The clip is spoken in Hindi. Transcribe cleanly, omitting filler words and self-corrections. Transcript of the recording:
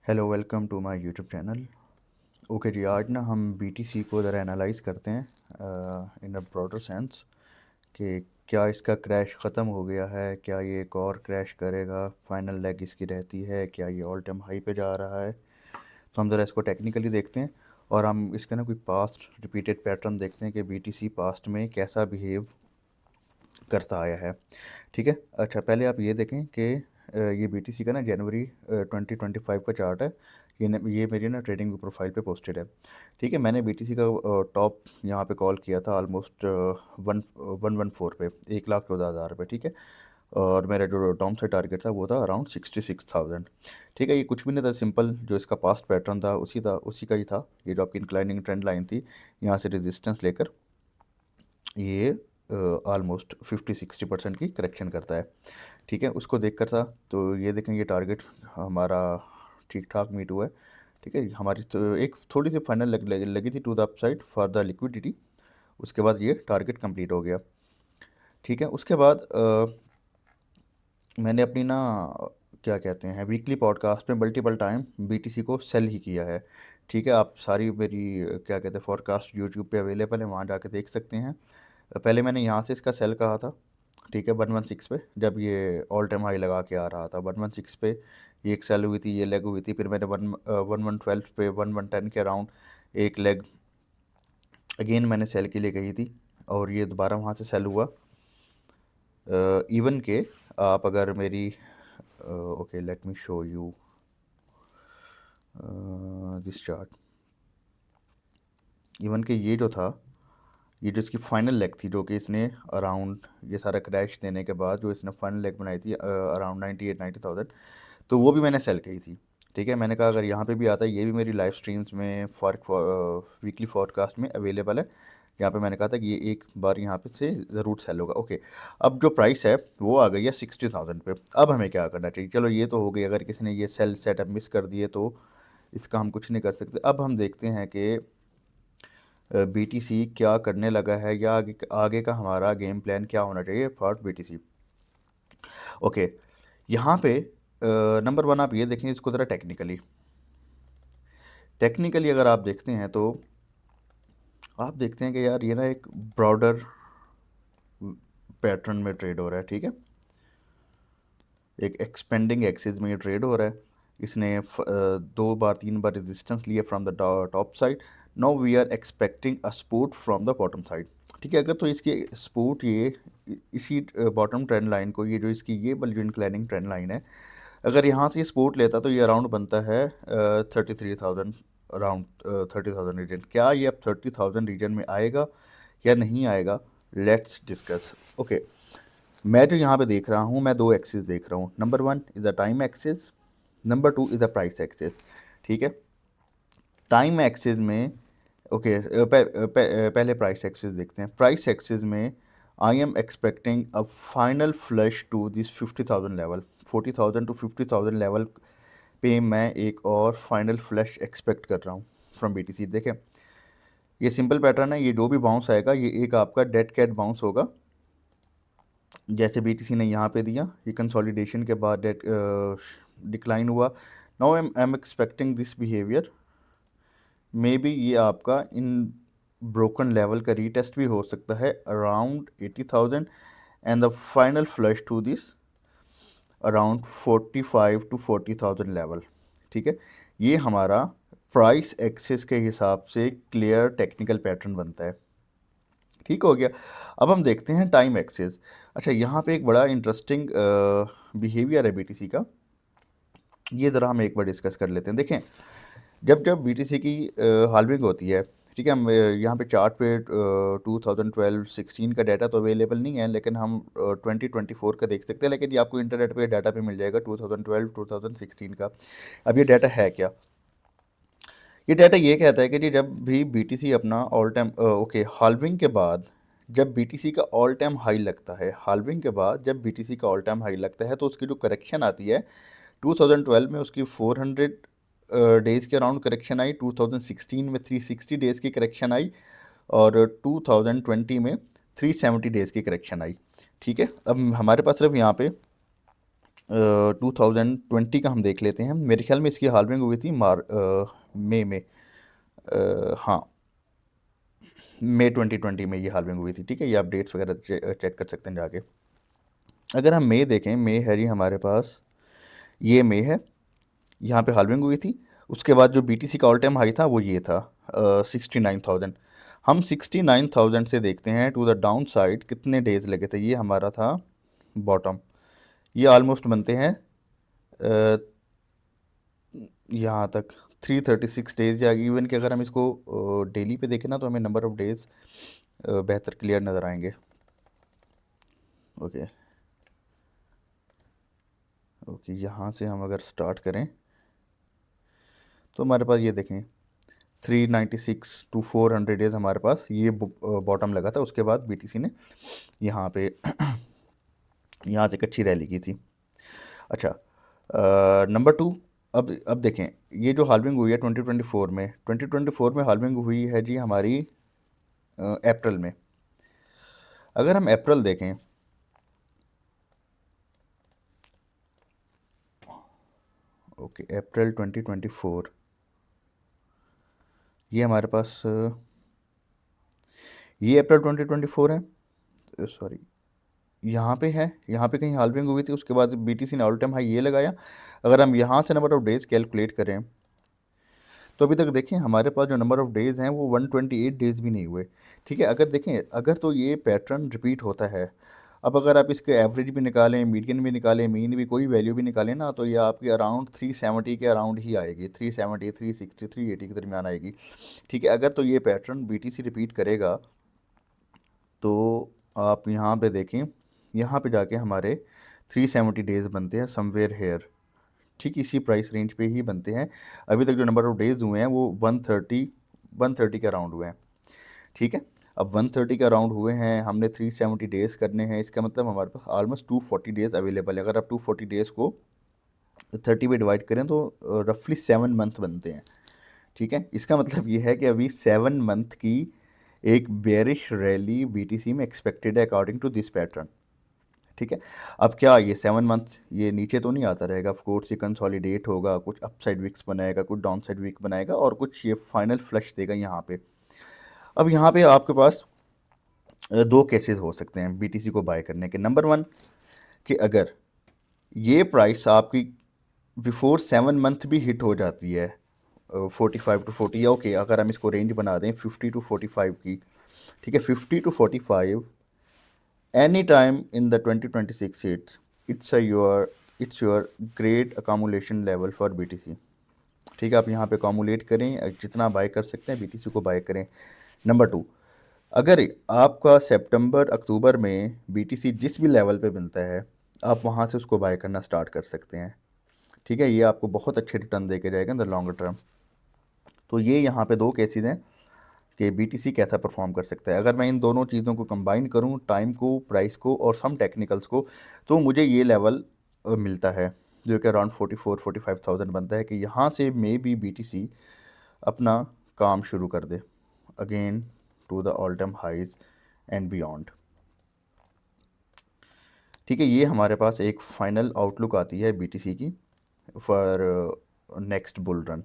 Hello welcome to my YouTube channel. Okay ji, आज ना हम बीटीसी को ज़रा एनालाइज करते हैं इन अ ब्रॉडर सेंस कि क्या इसका क्रैश ख़त्म हो गया है, क्या ये एक और क्रैश करेगा, फाइनल लेग इसकी रहती है, क्या ये ऑल टाइम हाई पे जा रहा है। तो हम ज़रा इसको टेक्निकली देखते हैं और हम इसका ना कोई पास्ट रिपीटेड पैटर्न देखते हैं कि बीटीसी पास्ट में कैसा बिहेव करता आया है। ठीक है, अच्छा पहले आप ये देखें कि ये बीटीसी का ना जनवरी 2025 का चार्ट है। ये मेरी ना ट्रेडिंग प्रोफाइल पे पोस्टेड है। ठीक है, मैंने बीटीसी का टॉप यहाँ पे कॉल किया था ऑलमोस्ट 114 पे, 1,14,000 पे। ठीक है, और मेरा जो डाउन साइड टारगेट था वो था अराउंड 66,000। ठीक है, ये कुछ भी नहीं था, सिंपल जो इसका पास्ट पैटर्न था उसी का ही था। ये जो आपकी इंक्लाइनिंग ट्रेंड लाइन थी, यहाँ से रेजिस्टेंस लेकर ये ऑलमोस्ट 50-60% की करेक्शन करता है। ठीक है, उसको देख कर था तो ये देखें, ये टारगेट हमारा ठीक ठाक मीट हुआ है। ठीक है, हमारी तो एक थोड़ी सी फाइनल लगी थी to the upside for the liquidity. उसके बाद ये टारगेट कंप्लीट हो गया। ठीक है, उसके बाद मैंने अपनी ना क्या कहते हैं वीकली पॉडकास्ट में मल्टीपल टाइम बीटीसी को सेल ही किया है। ठीक है, आप सारी मेरी क्या कहते हैं पॉडकास्ट यूट्यूब पे अवेलेबल है, वहाँ जाके देख सकते हैं। पहले मैंने यहाँ से इसका सेल कहा था। ठीक है, 116 पे जब ये ऑल टाइम हाई लगा के आ रहा था, 116 पे ये एक सेल हुई थी, ये लेग हुई थी। फिर मैंने 1112 पे 1110 के अराउंड एक लेग अगेन मैंने सेल के लिए कही थी, और ये दोबारा वहाँ से सेल हुआ। इवन के आप अगर मेरी okay let me show you this chart. Even के ये जो था, ये जो इसकी फाइनल लेग थी, जो कि इसने अराउंड ये सारा क्रैश देने के बाद जो इसने फाइनल लेग बनाई थी अराउंड 98-90,000, तो वो भी मैंने सेल की थी। ठीक है, मैंने कहा अगर यहाँ पे भी आता है, ये भी मेरी लाइव स्ट्रीम्स में वीकली फॉरकास्ट में अवेलेबल है। यहाँ पे मैंने कहा था कि ये एक बार यहाँ पे से ज़रूर सेल होगा। ओके, अब जो प्राइस है वो आ गई है 60,000 पे। अब हमें क्या करना चाहिए? चलो ये तो हो गई, अगर किसी ने ये सेल सेटअप मिस कर दिए तो इसका हम कुछ नहीं कर सकते। अब हम देखते हैं कि बीटीसी क्या करने लगा है, या आगे का हमारा गेम प्लान क्या होना चाहिए फॉर बीटीसी। ओके, यहाँ पे नंबर वन आप ये देखें इसको ज़रा टेक्निकली अगर आप देखते हैं तो आप देखते हैं कि यार ये ना एक ब्रॉडर पैटर्न में ट्रेड हो रहा है। ठीक है, एक एक्सपेंडिंग एक्सिस में ये ट्रेड हो रहा है। इसने दो बार तीन बार रेजिस्टेंस लिए from the top side. Now we are expecting a support from the bottom side. ठीक है, अगर तो इसकी सपोर्ट ये इसी बॉटम ट्रेंड लाइन को, ये जो इसकी ये वाली जो इंक्लाइनिंग ट्रेंड लाइन है, अगर यहाँ से सपोर्ट लेता तो ये अराउंड बनता है 33,000, अराउंड 30,000 रीजन। क्या ये अब 30,000 रीजन में आएगा या नहीं आएगा? Let's discuss. ओके, मैं जो यहाँ पे देख रहा हूँ, मैं दो एक्सिस देख रहा हूँ। Number one is the time axis, number two is the price axis. ठीक है, टाइम एक्सिस में ओके पहले प्राइस एक्सिस देखते हैं। प्राइस एक्सिस में I am expecting a final flush to this 50,000 level, 40,000 to 50,000 level पे मैं एक और फाइनल फ्लश एक्सपेक्ट कर रहा हूँ फ्रॉम बीटीसी। देखें, ये सिंपल पैटर्न है। ये जो भी बाउंस आएगा ये एक आपका डेड कैट बाउंस होगा, जैसे बीटीसी ने यहाँ पे दिया। ये कंसोलिडेशन के बाद डेड डिक्लाइन हुआ। Now I am expecting this behaviour. Maybe ये आपका इन ब्रोकन लेवल का रीटेस्ट भी हो सकता है around 80,000, and the final flush to this around 45 to 40,000 level. ठीक है, ये हमारा प्राइस एक्सिस के हिसाब से क्लियर टेक्निकल पैटर्न बनता है। ठीक हो गया। अब हम देखते हैं टाइम एक्सिस। अच्छा, यहाँ पे एक बड़ा इंटरेस्टिंग बिहेवियर है बीटीसी का, ये ज़रा हम एक बार डिस्कस कर लेते हैं। देखें, जब जब बीटीसी की हाल्विंग होती है, ठीक है, हम यहाँ पे चार्ट पे 2012-16 का डाटा तो अवेलेबल नहीं है, लेकिन हम 2024 का देख सकते हैं। लेकिन ये आपको इंटरनेट पे डाटा पे मिल जाएगा 2012-2016 का। अब ये डाटा है क्या? ये डाटा ये कहता है कि जी जब भी बीटीसी अपना ऑल टाइम ओके हाल्विंग के बाद, जब बीटीसी का ऑल टाइम हाई लगता है, हाल्विंग के बाद जब बीटीसी का ऑल टाइम हाई लगता है, तो उसकी जो करेक्शन आती है 2012 में उसकी 400 डेज़ के अराउंड करेक्शन आई, 2016 में 360 डेज़ की करेक्शन आई, और 2020 में 370 डेज़ की करेक्शन आई। ठीक है, अब हमारे पास सिर्फ यहाँ पे 2020 का हम देख लेते हैं। मेरे ख्याल में इसकी हाल्विंग हुई थी मई में। हाँ, मई 2020 में ये हाल्विंग हुई थी। ठीक है, ये आप डेट्स वगैरह चेक कर सकते हैं जाके। अगर हम मई देखें, मई है जी हमारे पास, ये मई है, यहाँ पे हाल्विंग हुई थी। उसके बाद जो बीटीसी का ऑल टाइम हाई था वो ये था 69,000। हम 69,000 से देखते हैं टू द डाउन साइड कितने डेज लगे थे। ये हमारा था बॉटम। ये ऑलमोस्ट बनते हैं यहाँ तक 336 डेज, या इवन कि अगर हम इसको डेली पे देखें ना तो हमें नंबर ऑफ डेज बेहतर क्लियर नज़र आएंगे। ओके ओके, यहाँ से हम अगर स्टार्ट करें तो हमारे पास ये देखें 396 टू 400 डेज हमारे पास ये बॉटम लगा था। उसके बाद बीटीसी ने यहाँ पे यहाँ से एक अच्छी रैली की थी। अच्छा, नंबर टू, अब देखें ये जो हाल्विंग हुई है 2024 में, 2024 में हाल्विंग हुई है जी हमारी अप्रैल में। अगर हम अप्रैल देखें, ओके अप्रैल 2024, ये हमारे पास ये अप्रैल 2024 है, सॉरी यहाँ पे है, यहाँ पे कहीं हाल्विंग हुई थी। उसके बाद बीटीसी ने ऑल टाइम हाई ये लगाया। अगर हम यहाँ से नंबर ऑफ डेज कैलकुलेट करें तो अभी तक देखें हमारे पास जो नंबर ऑफ डेज़ हैं वो 128 डेज़ भी नहीं हुए। ठीक है, अगर देखें, अगर तो ये पैटर्न रिपीट होता है, अब अगर आप इसके एवरेज भी निकालें, मीडियन भी निकालें, मीन भी, कोई वैल्यू भी निकालें ना, तो ये आपकी अराउंड 370 के अराउंड ही आएगी, 370, 360, 380 के दरमियान आएगी। ठीक है, अगर तो ये पैटर्न बीटीसी रिपीट करेगा तो आप यहाँ पे देखें, यहाँ पे जाके हमारे 370 डेज़ बनते हैं समवेयर हेयर। ठीक इसी प्राइस रेंज पे ही बनते हैं। अभी तक जो नंबर ऑफ डेज़ हुए हैं वो 130 के अराउंड हुए हैं। ठीक है, अब 130 के अराउंड हुए हैं, हमने 370 डेज़ करने हैं, इसका मतलब हमारे पास ऑलमोस्ट 240 डेज़ अवेलेबल है। अगर आप 240 डेज़ को 30 पे डिवाइड करें तो रफली 7 मंथ बनते हैं। ठीक है, इसका मतलब ये है कि अभी 7 मंथ की एक बेरिश रैली बीटीसी में एक्सपेक्टेड है अकॉर्डिंग टू दिस पैटर्न। ठीक है, अब क्या ये 7 मंथ ये नीचे तो नहीं आता रहेगा, ऑफ कोर्स ये कंसोलिडेट होगा, कुछ अपसाइड विक्स बनाएगा, कुछ डाउन साइड विक बनाएगा, और कुछ ये फाइनल फ्लश देगा यहाँ पे। अब यहाँ पे आपके पास दो केसेस हो सकते हैं बीटीसी को बाय करने के। नंबर वन, कि अगर ये प्राइस आपकी बिफोर 7 मंथ भी हिट हो जाती है 45 to 40, या ओके अगर हम इसको रेंज बना दें 50 to 45 की, ठीक है, 50 to 45 any time in the 2026 it's your great accumulation level for BTC. ठीक है, आप यहाँ पे अकामुलेट करें, जितना बाय कर सकते हैं बीटीसी को बाय करें। नंबर टू, अगर आपका सितंबर अक्टूबर में बीटीसी जिस भी लेवल पे मिलता है, आप वहाँ से उसको बाय करना स्टार्ट कर सकते हैं। ठीक है, ये आपको बहुत अच्छे रिटर्न दे के जाएगा इन द लॉन्गर टर्म। तो ये यहाँ पे दो केसेस हैं कि बीटीसी कैसा परफॉर्म कर सकता है। अगर मैं इन दोनों चीज़ों को कंबाइन करूँ, टाइम को, प्राइस को और सम टेक्निकल्स को, तो मुझे ये लेवल मिलता है जो कि अराउंड 44-45,000 बनता है, कि यहाँ से मे बी बीटीसी अपना काम शुरू कर दे again to the all time highs and beyond. ठीक है, ये हमारे पास एक फाइनल आउटलुक आती है बीटीसी की फॉर नेक्स्ट बुल रन।